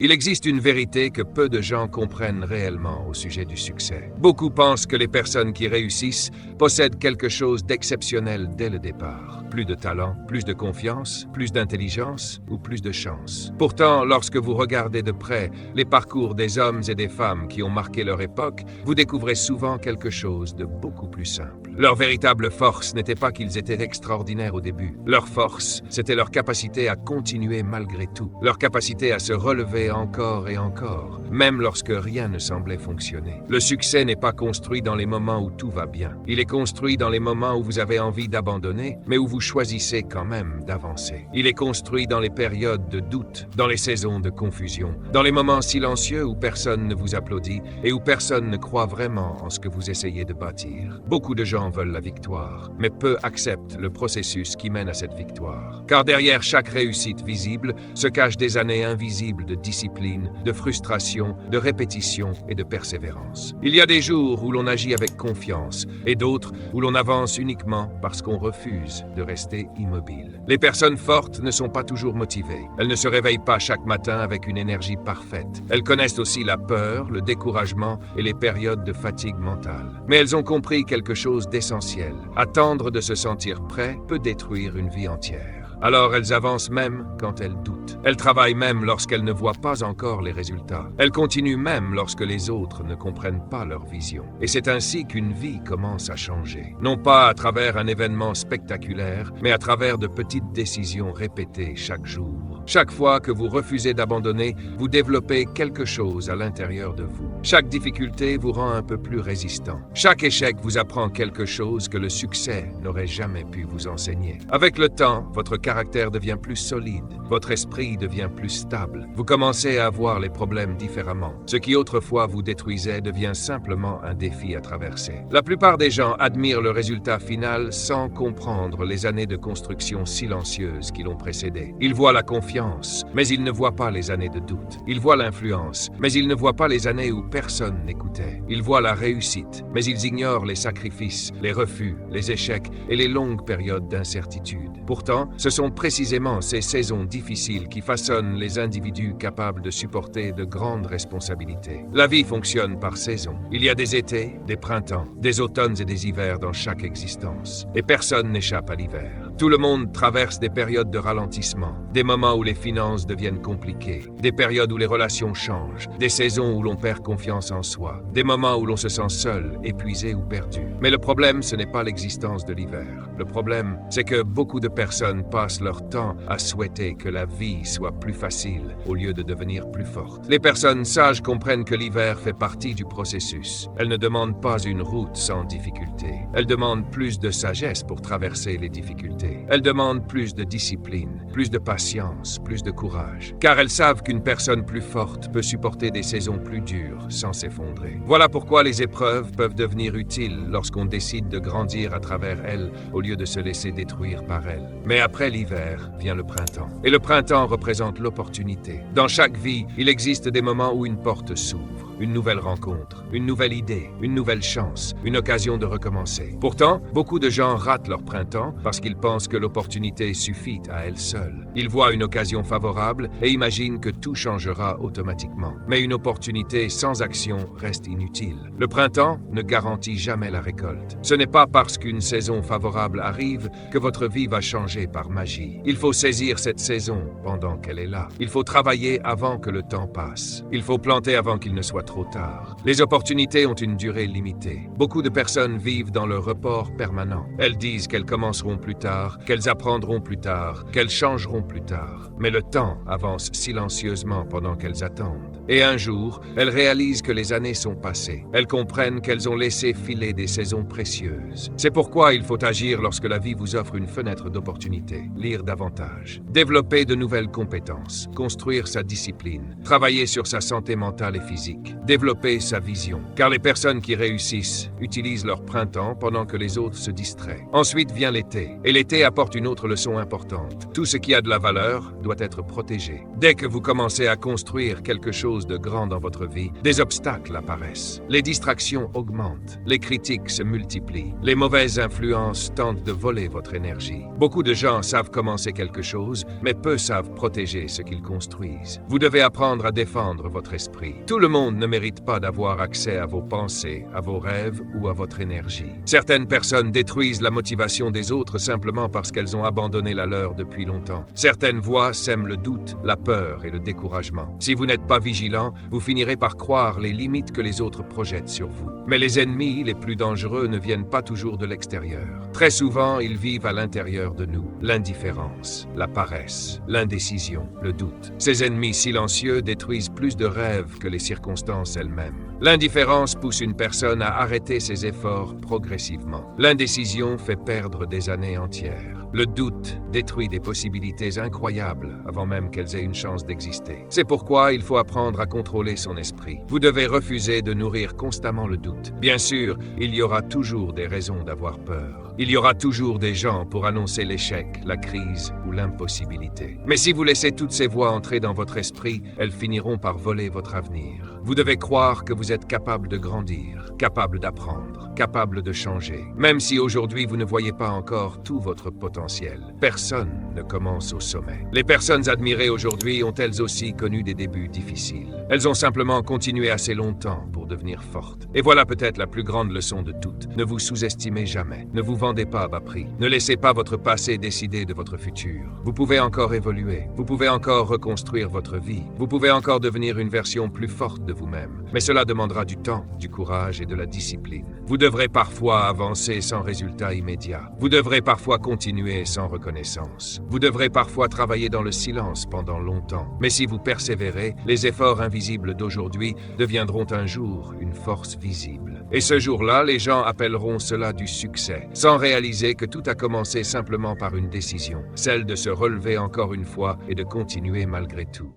Il existe une vérité que peu de gens comprennent réellement au sujet du succès. Beaucoup pensent que les personnes qui réussissent possèdent quelque chose d'exceptionnel dès le départ. Plus de talent, plus de confiance, plus d'intelligence ou plus de chance. Pourtant, lorsque vous regardez de près les parcours des hommes et des femmes qui ont marqué leur époque, vous découvrez souvent quelque chose de beaucoup plus simple. Leur véritable force n'était pas qu'ils étaient extraordinaires au début. Leur force, c'était leur capacité à continuer malgré tout. Leur capacité à se relever encore et encore, même lorsque rien ne semblait fonctionner. Le succès n'est pas construit dans les moments où tout va bien. Il est construit dans les moments où vous avez envie d'abandonner, mais où vous choisissez quand même d'avancer. Il est construit dans les périodes de doute, dans les saisons de confusion, dans les moments silencieux où personne ne vous applaudit et où personne ne croit vraiment en ce que vous essayez de bâtir. Beaucoup de gens veulent la victoire, mais peu acceptent le processus qui mène à cette victoire. Car derrière chaque réussite visible se cachent des années invisibles de discipline, de frustration, de répétition et de persévérance. Il y a des jours où l'on agit avec confiance et d'autres où l'on avance uniquement parce qu'on refuse de rester immobile. Les personnes fortes ne sont pas toujours motivées. Elles ne se réveillent pas chaque matin avec une énergie parfaite. Elles connaissent aussi la peur, le découragement et les périodes de fatigue mentale. Mais elles ont compris quelque chose d'essentiel. Attendre de se sentir prêt peut détruire une vie entière. Alors elles avancent même quand elles doutent. Elles travaillent même lorsqu'elles ne voient pas encore les résultats. Elles continuent même lorsque les autres ne comprennent pas leur vision. Et c'est ainsi qu'une vie commence à changer. Non pas à travers un événement spectaculaire, mais à travers de petites décisions répétées chaque jour. Chaque fois que vous refusez d'abandonner, vous développez quelque chose à l'intérieur de vous. Chaque difficulté vous rend un peu plus résistant. Chaque échec vous apprend quelque chose que le succès n'aurait jamais pu vous enseigner. Avec le temps, votre caractère devient plus solide, votre esprit devient plus stable. Vous commencez à voir les problèmes différemment. Ce qui autrefois vous détruisait devient simplement un défi à traverser. La plupart des gens admirent le résultat final sans comprendre les années de construction silencieuse qui l'ont précédé. Ils voient la confiance, mais ils ne voient pas les années de doute. Ils voient l'influence, mais ils ne voient pas les années où personne n'écoutait. Ils voient la réussite, mais ils ignorent les sacrifices, les refus, les échecs et les longues périodes d'incertitude. Pourtant, ce sont précisément ces saisons difficiles qui façonnent les individus capables de supporter de grandes responsabilités. La vie fonctionne par saisons. Il y a des étés, des printemps, des automnes et des hivers dans chaque existence. Et personne n'échappe à l'hiver. Tout le monde traverse des périodes de ralentissement, des moments où les finances deviennent compliquées, des périodes où les relations changent, des saisons où l'on perd confiance en soi, des moments où l'on se sent seul, épuisé ou perdu. Mais le problème, ce n'est pas l'existence de l'hiver. Le problème, c'est que beaucoup de personnes passent leur temps à souhaiter que la vie soit plus facile au lieu de devenir plus forte. Les personnes sages comprennent que l'hiver fait partie du processus. Elles ne demandent pas une route sans difficulté. Elles demandent plus de sagesse pour traverser les difficultés. Elles demandent plus de discipline, plus de patience, plus de courage. Car elles savent qu'une personne plus forte peut supporter des saisons plus dures sans s'effondrer. Voilà pourquoi les épreuves peuvent devenir utiles lorsqu'on décide de grandir à travers elles au lieu de se laisser détruire par elles. Mais après l'hiver vient le printemps. Et le printemps représente l'opportunité. Dans chaque vie, il existe des moments où une porte s'ouvre. Une nouvelle rencontre, une nouvelle idée, une nouvelle chance, une occasion de recommencer. Pourtant, beaucoup de gens ratent leur printemps parce qu'ils pensent que l'opportunité suffit à elle seule. Ils voient une occasion favorable et imaginent que tout changera automatiquement. Mais une opportunité sans action reste inutile. Le printemps ne garantit jamais la récolte. Ce n'est pas parce qu'une saison favorable arrive que votre vie va changer par magie. Il faut saisir cette saison pendant qu'elle est là. Il faut travailler avant que le temps passe. Il faut planter avant qu'il ne soit trop tard. Les opportunités ont une durée limitée. Beaucoup de personnes vivent dans le report permanent. Elles disent qu'elles commenceront plus tard, qu'elles apprendront plus tard, qu'elles changeront plus tard. Mais le temps avance silencieusement pendant qu'elles attendent. Et un jour, elles réalisent que les années sont passées. Elles comprennent qu'elles ont laissé filer des saisons précieuses. C'est pourquoi il faut agir lorsque la vie vous offre une fenêtre d'opportunité. Lire davantage. Développer de nouvelles compétences. Construire sa discipline. Travailler sur sa santé mentale et physique. Développer sa vision. Car les personnes qui réussissent utilisent leur printemps pendant que les autres se distraient. Ensuite vient l'été. Et l'été apporte une autre leçon importante. Tout ce qui a de la valeur doit être protégé. Dès que vous commencez à construire quelque chose de grand dans votre vie, des obstacles apparaissent. Les distractions augmentent. Les critiques se multiplient. Les mauvaises influences tentent de voler votre énergie. Beaucoup de gens savent commencer quelque chose, mais peu savent protéger ce qu'ils construisent. Vous devez apprendre à défendre votre esprit. Tout le monde ne mérite pas d'avoir accès à vos pensées, à vos rêves ou à votre énergie. Certaines personnes détruisent la motivation des autres simplement parce qu'elles ont abandonné la leur depuis longtemps. Certaines voix sèment le doute, la peur et le découragement. Si vous n'êtes pas vigilant, vous finirez par croire les limites que les autres projettent sur vous. Mais les ennemis les plus dangereux ne viennent pas toujours de l'extérieur. Très souvent, ils vivent à l'intérieur de nous. L'indifférence, la paresse, l'indécision, le doute. Ces ennemis silencieux détruisent plus de rêves que les circonstances elles-mêmes. L'indifférence pousse une personne à arrêter ses efforts progressivement. L'indécision fait perdre des années entières. Le doute détruit des possibilités incroyables avant même qu'elles aient une chance d'exister. C'est pourquoi il faut apprendre à contrôler son esprit. Vous devez refuser de nourrir constamment le doute. Bien sûr, il y aura toujours des raisons d'avoir peur. Il y aura toujours des gens pour annoncer l'échec, la crise ou l'impossibilité. Mais si vous laissez toutes ces voix entrer dans votre esprit, elles finiront par voler votre avenir. Vous devez croire que vous êtes capable de grandir, capable d'apprendre, capable de changer. Même si aujourd'hui vous ne voyez pas encore tout votre potentiel, personne ne commence au sommet. Les personnes admirées aujourd'hui ont elles aussi connu des débuts difficiles. Elles ont simplement continué assez longtemps pour devenir fortes. Et voilà peut-être la plus grande leçon de toutes. Ne vous sous-estimez jamais. Ne vous vendez pas à bas prix. Ne laissez pas votre passé décider de votre futur. Vous pouvez encore évoluer. Vous pouvez encore reconstruire votre vie. Vous pouvez encore devenir une version plus forte de vous-même. Mais cela demandera du temps, du courage et de la discipline. Vous devrez parfois avancer sans résultat immédiat. Vous devrez parfois continuer sans reconnaissance. Vous devrez parfois travailler dans le silence pendant longtemps. Mais si vous persévérez, les efforts invisibles d'aujourd'hui deviendront un jour une force visible. Et ce jour-là, les gens appelleront cela du succès, sans réaliser que tout a commencé simplement par une décision, celle de se relever encore une fois et de continuer malgré tout.